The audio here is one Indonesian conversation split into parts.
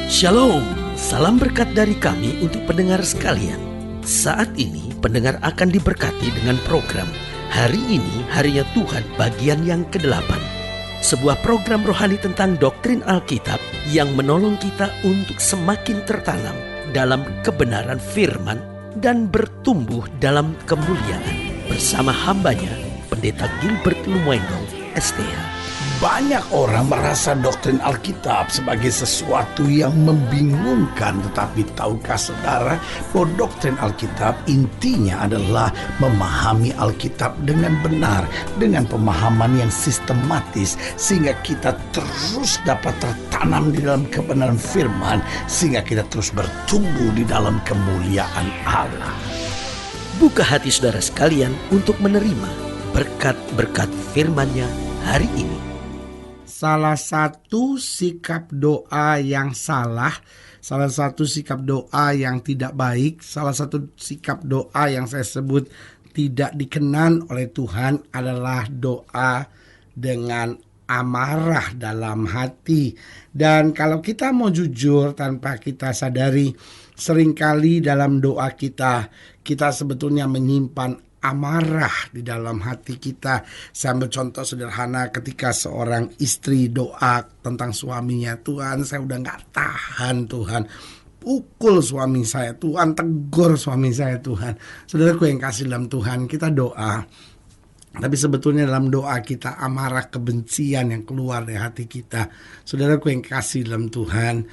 Shalom, salam berkat dari kami untuk pendengar sekalian. Saat ini pendengar akan diberkati dengan program Hari Ini Harinya Tuhan bagian yang ke-8. Sebuah program rohani tentang doktrin Alkitab yang menolong kita untuk semakin tertanam dalam kebenaran firman dan bertumbuh dalam kemuliaan. Bersama hambanya, Pendeta Gilbert Lumendo, STH. Banyak orang merasa doktrin Alkitab sebagai sesuatu yang membingungkan. Tetapi tahukah saudara bahwa doktrin Alkitab intinya adalah memahami Alkitab dengan benar, dengan pemahaman yang sistematis, sehingga kita terus dapat tertanam di dalam kebenaran firman, sehingga kita terus bertumbuh di dalam kemuliaan Allah. Buka hati saudara sekalian untuk menerima berkat-berkat firman-Nya hari ini. Salah satu sikap doa yang salah, salah satu sikap doa yang tidak baik, salah satu sikap doa yang saya sebut tidak dikenan oleh Tuhan adalah doa dengan amarah dalam hati. Dan kalau kita mau jujur tanpa kita sadari, seringkali dalam doa kita sebetulnya menyimpan amarah di dalam hati kita. Saya ambil contoh sederhana ketika seorang istri doa tentang suaminya, Tuhan saya udah gak tahan Tuhan, pukul suami saya Tuhan, tegur suami saya Tuhan. Saudaraku yang kasih dalam Tuhan, kita doa, tapi sebetulnya dalam doa kita amarah, kebencian yang keluar dari hati kita. Saudaraku yang kasih dalam Tuhan,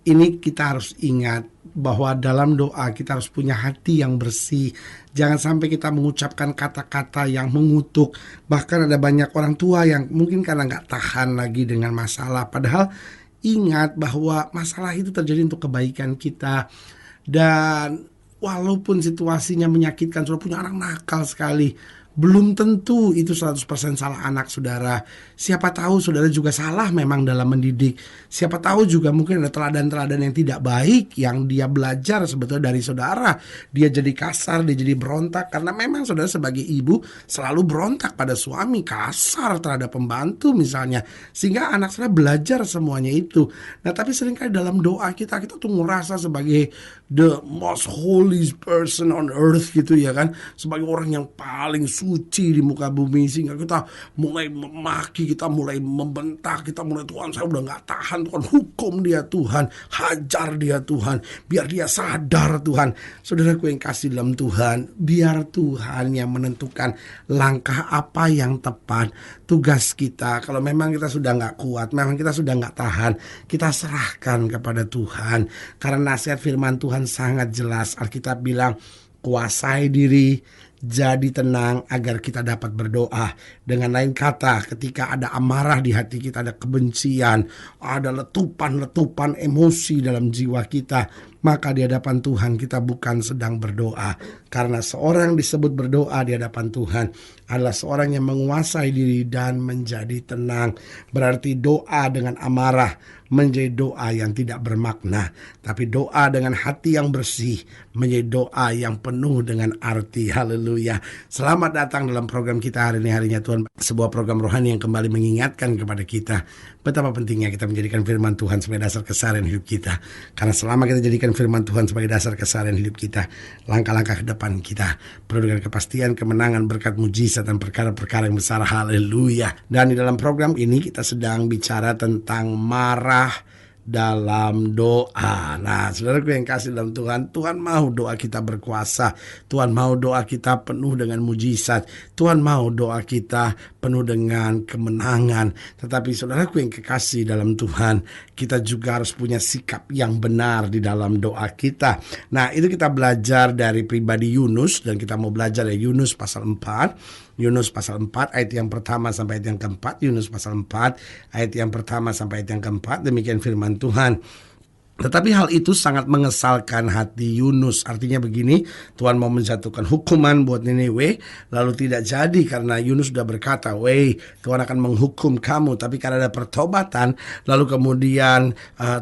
ini kita harus ingat bahwa dalam doa kita harus punya hati yang bersih. Jangan sampai kita mengucapkan kata-kata yang mengutuk. Bahkan ada banyak orang tua yang mungkin karena gak tahan lagi dengan masalah. Padahal ingat bahwa masalah itu terjadi untuk kebaikan kita. Dan walaupun situasinya menyakitkan, sudah punya anak nakal sekali, belum tentu itu 100% salah anak saudara. Siapa tahu saudara juga salah memang dalam mendidik. Siapa tahu juga mungkin ada teladan-teladan yang tidak baik yang dia belajar sebetulnya dari saudara. Dia jadi kasar, dia jadi berontak karena memang saudara sebagai ibu selalu berontak pada suami, kasar terhadap pembantu misalnya. Sehingga anak saudara belajar semuanya itu. Nah tapi seringkali dalam doa kita tuh ngerasa sebagai the most holy person on earth gitu ya kan. Sebagai orang yang paling suci di muka bumi, sehingga kita mulai memaki, kita mulai membentak, kita mulai Tuhan saya udah gak tahan Tuhan, hukum dia Tuhan, hajar dia Tuhan, biar dia sadar Tuhan. Saudaraku yang kasih dalam Tuhan, biar Tuhan yang menentukan langkah apa yang tepat. Tugas kita, kalau memang kita sudah gak kuat, memang kita sudah gak tahan, kita serahkan kepada Tuhan. Karena nasihat firman Tuhan sangat jelas. Alkitab bilang, kuasai diri, jadi tenang agar kita dapat berdoa. Dengan lain kata, ketika ada amarah di hati kita, ada kebencian, ada letupan-letupan emosi dalam jiwa kita, maka di hadapan Tuhan kita bukan sedang berdoa. Karena seorang disebut berdoa di hadapan Tuhan adalah seorang yang menguasai diri dan menjadi tenang. Berarti doa dengan amarah menjadi doa yang tidak bermakna. Tapi doa dengan hati yang bersih menjadi doa yang penuh dengan arti. Haleluya. Selamat datang dalam program kita hari ini, Harinya Tuhan. Sebuah program rohani yang kembali mengingatkan kepada kita betapa pentingnya kita menjadikan firman Tuhan sebagai dasar keseharian hidup kita. Karena selama kita jadikan firman Tuhan sebagai dasar keseharian hidup kita, langkah-langkah ke depan kita penuh dengan kepastian, kemenangan, berkat, mujizat, dan perkara-perkara yang besar. Haleluya. Dan di dalam program ini kita sedang bicara tentang marah dalam doa. Nah, saudaraku yang kasih dalam Tuhan, Tuhan mau doa kita berkuasa. Tuhan mau doa kita penuh dengan mujizat. Tuhan mau doa kita penuh dengan kemenangan. Tetapi saudaraku yang kekasih dalam Tuhan, kita juga harus punya sikap yang benar di dalam doa kita. Nah, itu kita belajar dari pribadi Yunus, dan kita mau belajar dari Yunus pasal 4. Yunus pasal 4 ayat yang pertama sampai ayat yang keempat. Yunus pasal 4 ayat yang pertama sampai ayat yang keempat. Demikian firman Tuhan. Tetapi hal itu sangat mengesalkan hati Yunus. Artinya begini, Tuhan mau menjatuhkan hukuman buat Niniwe, lalu tidak jadi karena Yunus sudah berkata, Tuhan akan menghukum kamu. Tapi karena ada pertobatan, lalu kemudian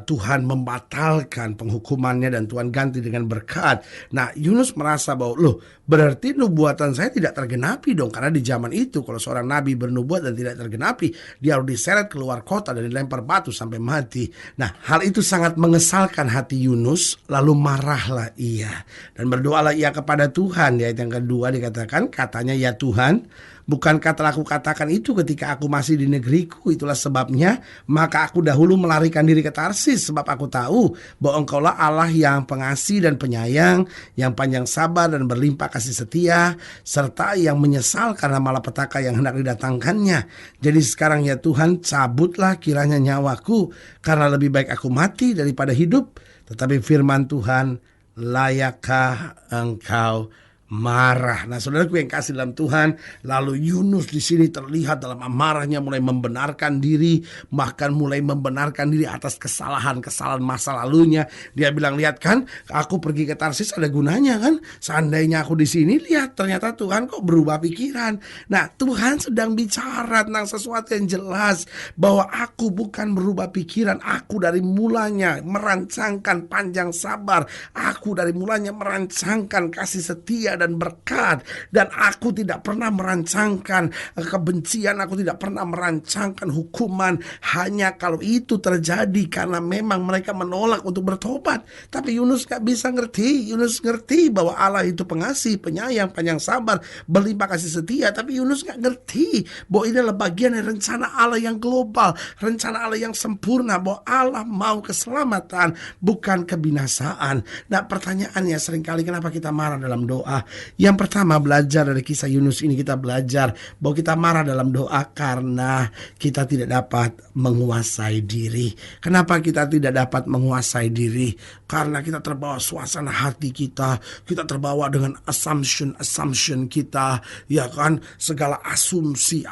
Tuhan membatalkan penghukumannya dan Tuhan ganti dengan berkat. Nah, Yunus merasa bahwa berarti nubuatan saya tidak tergenapi dong. Karena di zaman itu kalau seorang nabi bernubuat dan tidak tergenapi, dia harus diseret keluar kota dan dilempar batu sampai mati. Nah, hal itu sangat mengesalkan hati Yunus, lalu marahlah ia dan berdoalah ia kepada Tuhan. Di ayat yang kedua dikatakan, katanya, ya Tuhan, bukankah telah aku katakan itu ketika aku masih di negeriku? Itulah sebabnya maka aku dahulu melarikan diri ke Tarsis, sebab aku tahu bahwa Engkaulah Allah yang pengasih dan penyayang, yang panjang sabar dan berlimpah kasih setia, serta yang menyesal karena malapetaka yang hendak didatangkannya. Jadi sekarang ya Tuhan, cabutlah kiranya nyawaku, karena lebih baik aku mati daripada hidup. Tetapi firman Tuhan, layakkah engkau marah? Nah, saudaraku yang kasih dalam Tuhan, lalu Yunus di sini terlihat dalam amarahnya mulai membenarkan diri, bahkan mulai membenarkan diri atas kesalahan-kesalahan masa lalunya. Dia bilang, lihat kan, aku pergi ke Tarsis ada gunanya kan? Seandainya aku di sini, lihat ternyata Tuhan kok berubah pikiran. Nah, Tuhan sedang bicara tentang sesuatu yang jelas, bahwa aku bukan berubah pikiran. Aku dari mulanya merancangkan panjang sabar, aku dari mulanya merancangkan kasih setia dan berkat, dan aku tidak pernah merancangkan kebencian, aku tidak pernah merancangkan hukuman. Hanya kalau itu terjadi karena memang mereka menolak untuk bertobat. Tapi Yunus gak bisa ngerti. Yunus ngerti bahwa Allah itu pengasih, penyayang, panjang sabar, berlimpah kasih setia. Tapi Yunus gak ngerti bahwa ini adalah bagian dari rencana Allah yang global, rencana Allah yang sempurna, bahwa Allah mau keselamatan, bukan kebinasaan. Nah, pertanyaannya seringkali kenapa kita marah dalam doa? Yang pertama, belajar dari kisah Yunus ini, kita belajar bahwa kita marah dalam doa karena kita tidak dapat menguasai diri. Kenapa kita tidak dapat menguasai diri? Karena kita terbawa suasana hati kita terbawa dengan assumption kita, ya kan, segala asumsi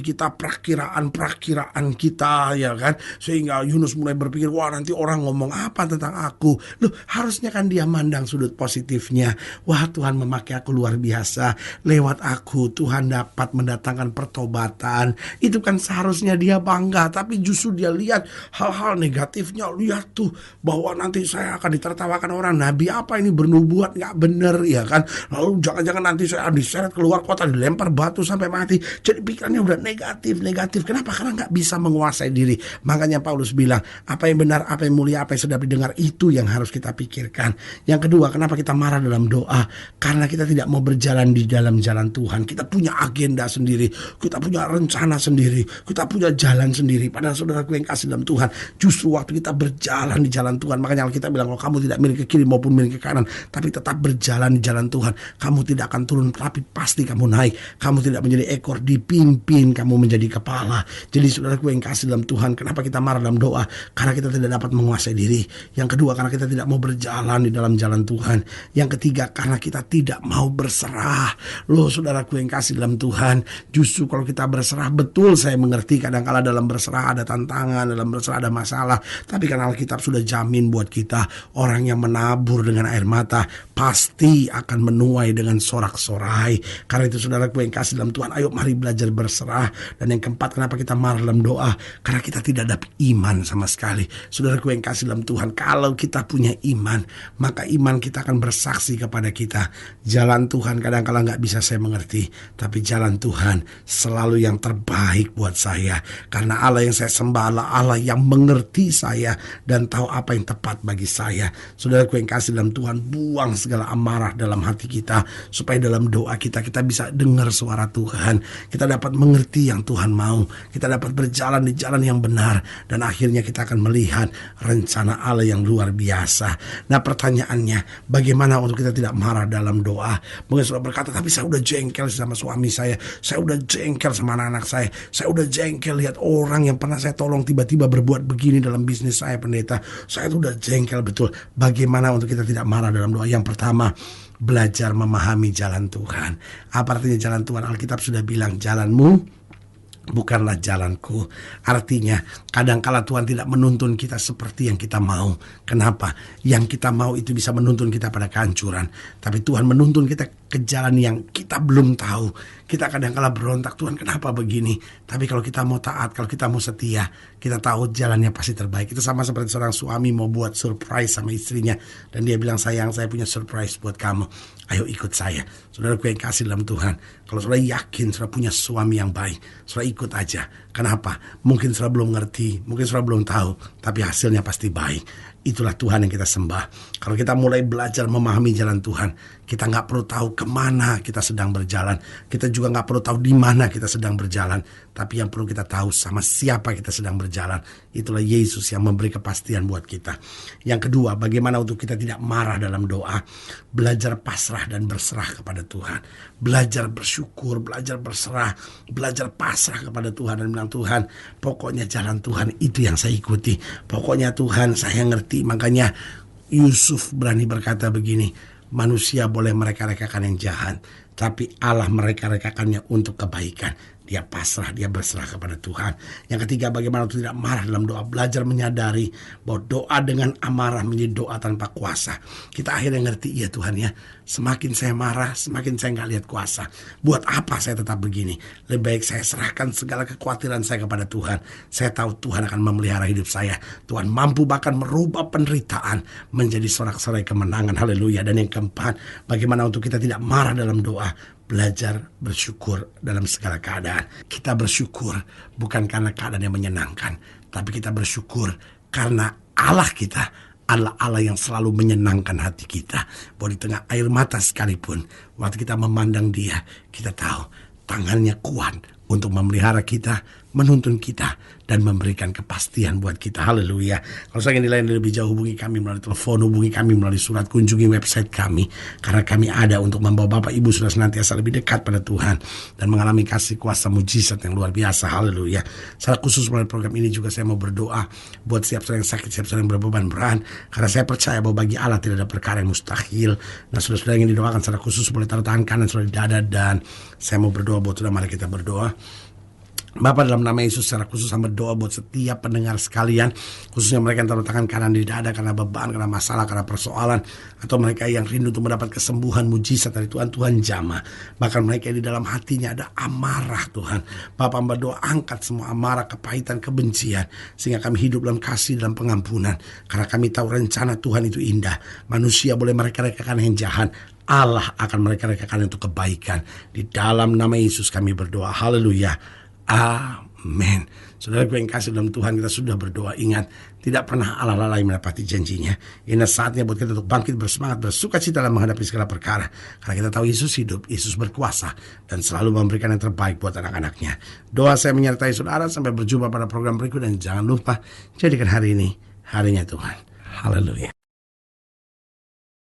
kita, perakiraan kita, ya kan, sehingga Yunus mulai berpikir, wah nanti orang ngomong apa tentang aku. Harusnya kan dia mandang sudut positifnya. Wah, Tuhan memakai aku luar biasa, lewat aku Tuhan dapat mendatangkan pertobatan. Itu kan seharusnya dia bangga, tapi justru dia lihat hal-hal negatifnya. Lihat tuh bahwa nanti saya akan ditertawakan orang, nabi apa ini bernubuat gak bener, ya kan. Lalu jangan-jangan nanti saya diseret keluar kota, dilempar batu sampai mati. Jadi pikirannya udah negatif. Kenapa? Karena gak bisa menguasai diri. Makanya Paulus bilang, apa yang benar, apa yang mulia, apa yang sedap didengar, itu yang harus kita pikirkan. Yang kedua, kenapa kita marah dalam doa? Karena kita tidak mau berjalan di dalam jalan Tuhan. Kita punya agenda sendiri, kita punya rencana sendiri, kita punya jalan sendiri. Padahal saudaraku yang kasih dalam Tuhan, justru waktu kita berjalan di jalan Tuhan, makanya Alkitab bilang, kalau kamu tidak miring ke kiri maupun miring ke kanan, tapi tetap berjalan di jalan Tuhan, kamu tidak akan turun, tapi pasti kamu naik. Kamu tidak menjadi ekor, dipimpin, kamu menjadi kepala. Jadi saudaraku yang kasih dalam Tuhan, kenapa kita marah dalam doa? Karena kita tidak dapat menguasai diri. Yang kedua, karena kita tidak mau berjalan di dalam jalan Tuhan. Yang ketiga, karena kita tidak mau berserah. Saudaraku yang kasih dalam Tuhan, justru kalau kita berserah, betul saya mengerti kadang-kala dalam berserah ada tantangan, dalam berserah ada masalah. Tapi kan Alkitab sudah jamin buat kita, orang yang menabur dengan air mata pasti akan menuai dengan sorak-sorai. Karena itu saudaraku yang kasih dalam Tuhan, ayo mari belajar berserah. Dan yang keempat, kenapa kita marah dalam doa? Karena kita tidak ada iman sama sekali. Saudaraku yang kasih dalam Tuhan, kalau kita punya iman, maka iman kita akan bersaksi kepada kita. Jalan Tuhan kadang-kala gak bisa saya mengerti, tapi jalan Tuhan selalu yang terbaik buat saya. Karena Allah yang saya sembah adalah Allah yang mengerti saya dan tahu apa yang tepat bagi saya. Saudaraku yang kasih dalam Tuhan, buang segala amarah dalam hati kita, supaya dalam doa kita bisa dengar suara Tuhan. Kita dapat mengerti yang Tuhan mau. Kita dapat berjalan di jalan yang benar, dan akhirnya kita akan melihat rencana Allah yang luar biasa. Nah, pertanyaannya, bagaimana untuk kita tidak marah dalam doa? Mungkin sudah berkata, tapi saya udah jengkel sama suami saya udah jengkel sama anak-anak saya udah jengkel lihat orang yang pernah saya tolong tiba-tiba berbuat begini dalam bisnis saya, pendeta. Saya tuh udah jengkel betul. Bagaimana untuk kita tidak marah dalam doa? Yang pertama, belajar memahami jalan Tuhan. Apa artinya jalan Tuhan? Alkitab sudah bilang, jalanmu bukanlah jalanku. Artinya kadangkala Tuhan tidak menuntun kita seperti yang kita mau. Kenapa? Yang kita mau itu bisa menuntun kita pada kehancuran, tapi Tuhan menuntun kita ke jalan yang kita belum tahu. Kita kadangkala berontak, Tuhan kenapa begini? Tapi kalau kita mau taat, kalau kita mau setia, kita tahu jalannya pasti terbaik. Itu sama seperti seorang suami mau buat surprise sama istrinya, dan dia bilang, sayang, saya punya surprise buat kamu, ayo ikut saya. Saudaraku yang kasih dalam Tuhan, kalau saudara yakin saudara punya suami yang baik, saudara ikut aja. Kenapa? Mungkin saudara belum ngerti, mungkin saudara belum tahu, tapi hasilnya pasti baik. Itulah Tuhan yang kita sembah. Kalau kita mulai belajar memahami jalan Tuhan, kita nggak perlu tahu kemana kita sedang berjalan. Kita juga nggak perlu tahu di mana kita sedang berjalan. Tapi yang perlu kita tahu sama siapa kita sedang berjalan. Itulah Yesus yang memberi kepastian buat kita. Yang kedua, bagaimana untuk kita tidak marah dalam doa. Belajar pasrah dan berserah kepada Tuhan. Belajar bersyukur, belajar berserah, belajar pasrah kepada Tuhan. Dan bilang, Tuhan, pokoknya jalan Tuhan itu yang saya ikuti. Pokoknya Tuhan, saya ngerti. Makanya Yusuf berani berkata begini, manusia boleh mereka-rekakan yang jahat, tapi Allah mereka-rekakannya untuk kebaikan. Dia pasrah, dia berserah kepada Tuhan. Yang ketiga, bagaimana untuk tidak marah dalam doa. Belajar menyadari bahwa doa dengan amarah menjadi doa tanpa kuasa. Kita akhirnya ngerti, iya Tuhan ya, semakin saya marah, semakin saya nggak lihat kuasa. Buat apa saya tetap begini? Lebih baik saya serahkan segala kekhawatiran saya kepada Tuhan. Saya tahu Tuhan akan memelihara hidup saya. Tuhan mampu bahkan merubah penderitaan menjadi sorak-sorai kemenangan. Haleluya. Dan yang keempat, bagaimana untuk kita tidak marah dalam doa. Belajar bersyukur dalam segala keadaan. Kita bersyukur bukan karena keadaan yang menyenangkan, tapi kita bersyukur karena Allah kita adalah Allah yang selalu menyenangkan hati kita. Bahwa di tengah air mata sekalipun, waktu kita memandang Dia, kita tahu tangannya kuat untuk memelihara kita, menuntun kita, dan memberikan kepastian buat kita. Haleluya. Kalau saya ingin nilai lebih jauh, hubungi kami melalui telepon, hubungi kami melalui surat, kunjungi website kami. Karena kami ada untuk membawa Bapak Ibu sudah senantiasa lebih dekat pada Tuhan dan mengalami kasih kuasa mujizat yang luar biasa. Haleluya. Secara khusus melalui program ini juga saya mau berdoa buat setiap saudara yang sakit, setiap saudara yang berbeban berat. Karena saya percaya bahwa bagi Allah tidak ada perkara yang mustahil. Nah, saudara-saudara yang ingin didoakan secara khusus boleh taruh tangan kanan saudara di dada, dan saya mau berdoa buat saudara. Mari kita berdoa. Bapa, dalam nama Yesus secara khusus hamba doa buat setiap pendengar sekalian, khususnya mereka yang taruh tangan kanan di dada karena beban, karena masalah, karena persoalan, atau mereka yang rindu untuk mendapat kesembuhan mujizat dari Tuhan. Tuhan jamah. Bahkan mereka yang di dalam hatinya ada amarah Tuhan. Bapa, hamba doa angkat semua amarah, kepahitan, kebencian, sehingga kami hidup dalam kasih, dalam pengampunan. Karena kami tahu rencana Tuhan itu indah. Manusia boleh mereka-rekakan yang jahat, Allah akan mereka-rekakan untuk kebaikan. Di dalam nama Yesus kami berdoa. Haleluya. Amin. Saudara yang kasih dalam Tuhan, kita sudah berdoa. Ingat, tidak pernah Allah lalai menepati janjinya. Ini saatnya buat kita untuk bangkit bersemangat, bersuka cita dalam menghadapi segala perkara. Karena kita tahu Yesus hidup, Yesus berkuasa, dan selalu memberikan yang terbaik buat anak-anaknya. Doa saya menyertai saudara. Sampai berjumpa pada program berikut. Dan jangan lupa, jadikan hari ini harinya Tuhan. Haleluya.